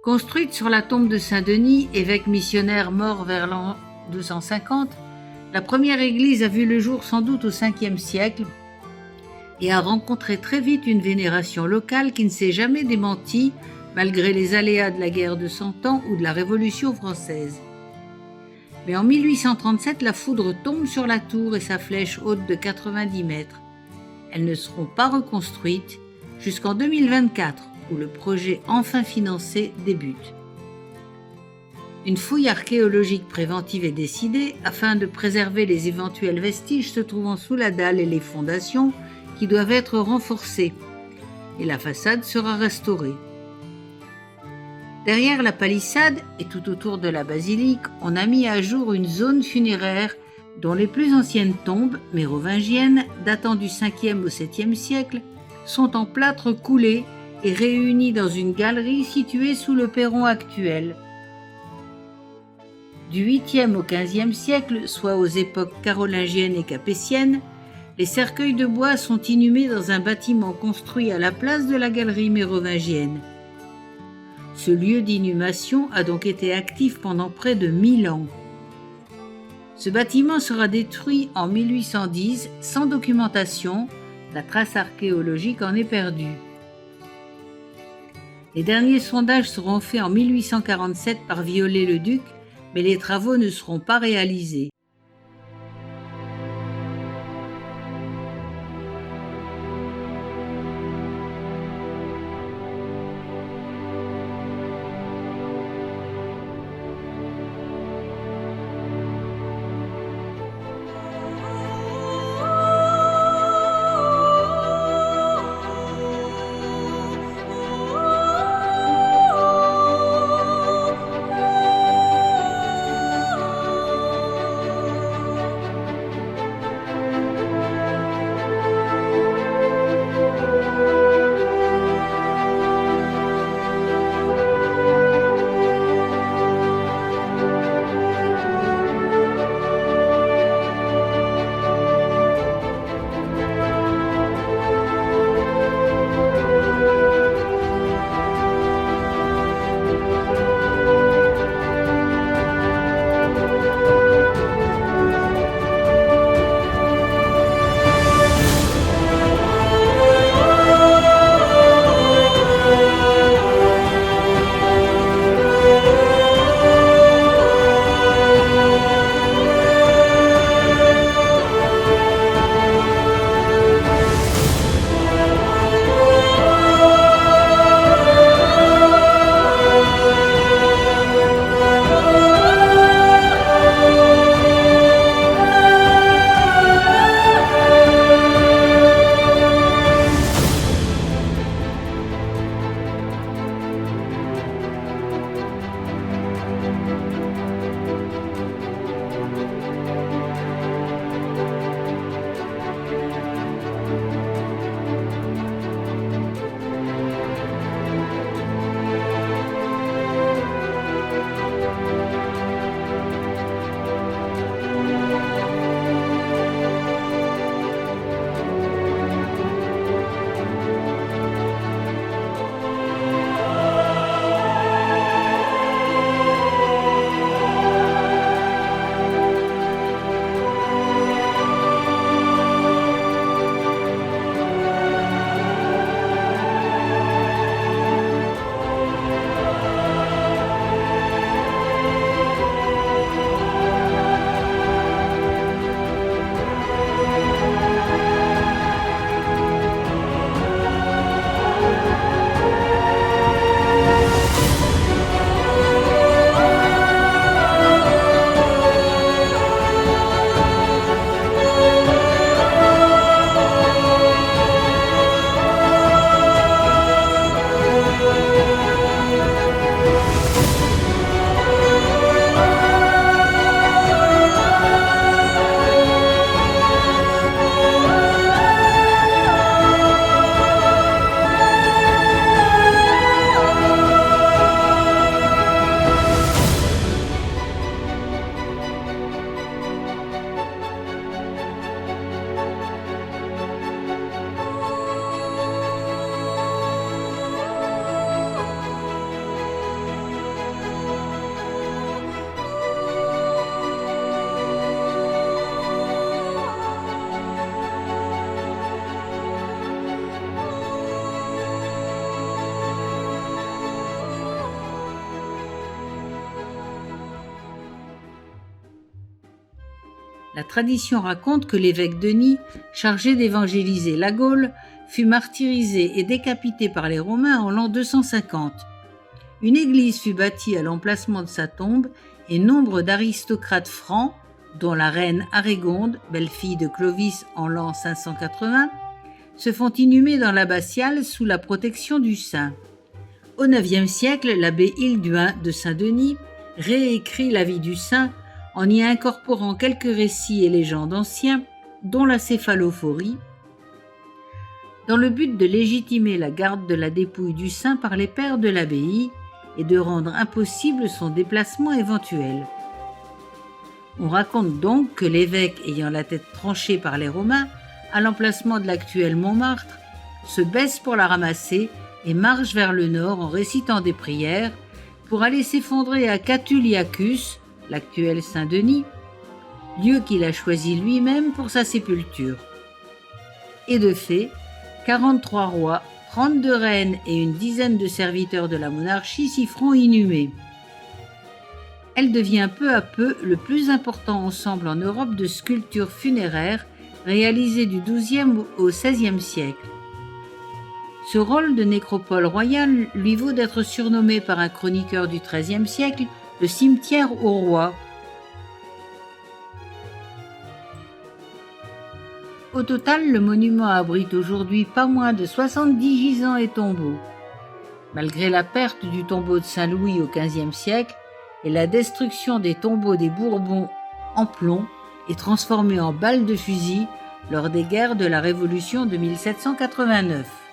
Construite sur la tombe de Saint-Denis, évêque missionnaire mort vers l'an 250, la première église a vu le jour sans doute au 5e siècle et a rencontré très vite une vénération locale qui ne s'est jamais démentie malgré les aléas de la guerre de Cent Ans ou de la Révolution française. Mais en 1837, la foudre tombe sur la tour et sa flèche haute de 90 mètres. Elles ne seront pas reconstruites jusqu'en 2024, où le projet enfin financé débute. Une fouille archéologique préventive est décidée afin de préserver les éventuels vestiges se trouvant sous la dalle et les fondations qui doivent être renforcées, et la façade sera restaurée. Derrière la palissade et tout autour de la basilique, on a mis à jour une zone funéraire dont les plus anciennes tombes mérovingiennes, datant du 5e au 7e siècle, sont en plâtre coulé et réunies dans une galerie située sous le perron actuel. Du 8e au 15e siècle, soit aux époques carolingienne et capétienne, les cercueils de bois sont inhumés dans un bâtiment construit à la place de la galerie mérovingienne. Ce lieu d'inhumation a donc été actif pendant près de 1000 ans. Ce bâtiment sera détruit en 1810 sans documentation, la trace archéologique en est perdue. Les derniers sondages seront faits en 1847 par Viollet-le-Duc, mais les travaux ne seront pas réalisés. La tradition raconte que l'évêque Denis, chargé d'évangéliser la Gaule, fut martyrisé et décapité par les Romains en l'an 250. Une église fut bâtie à l'emplacement de sa tombe et nombre d'aristocrates francs, dont la reine Arégonde, belle-fille de Clovis en l'an 580, se font inhumer dans l'abbatiale sous la protection du saint. Au IXe siècle, l'abbé Hilduin de Saint-Denis réécrit la vie du saint en y incorporant quelques récits et légendes anciens, dont la céphalophorie, dans le but de légitimer la garde de la dépouille du saint par les pères de l'abbaye et de rendre impossible son déplacement éventuel. On raconte donc que l'évêque ayant la tête tranchée par les Romains, à l'emplacement de l'actuel Montmartre, se baisse pour la ramasser et marche vers le nord en récitant des prières pour aller s'effondrer à Catuliacus, l'actuel Saint-Denis, lieu qu'il a choisi lui-même pour sa sépulture. Et de fait, 43 rois, 32 reines et une dizaine de serviteurs de la monarchie s'y feront inhumer. Elle devient peu à peu le plus important ensemble en Europe de sculptures funéraires réalisées du XIIe au XVIe siècle. Ce rôle de nécropole royale lui vaut d'être surnommé par un chroniqueur du XIIIe siècle le cimetière aux rois. Au total, le monument abrite aujourd'hui pas moins de 70 gisants et tombeaux. Malgré la perte du tombeau de Saint-Louis au XVe siècle et la destruction des tombeaux des Bourbons en plomb et transformés en balles de fusil lors des guerres de la Révolution de 1789.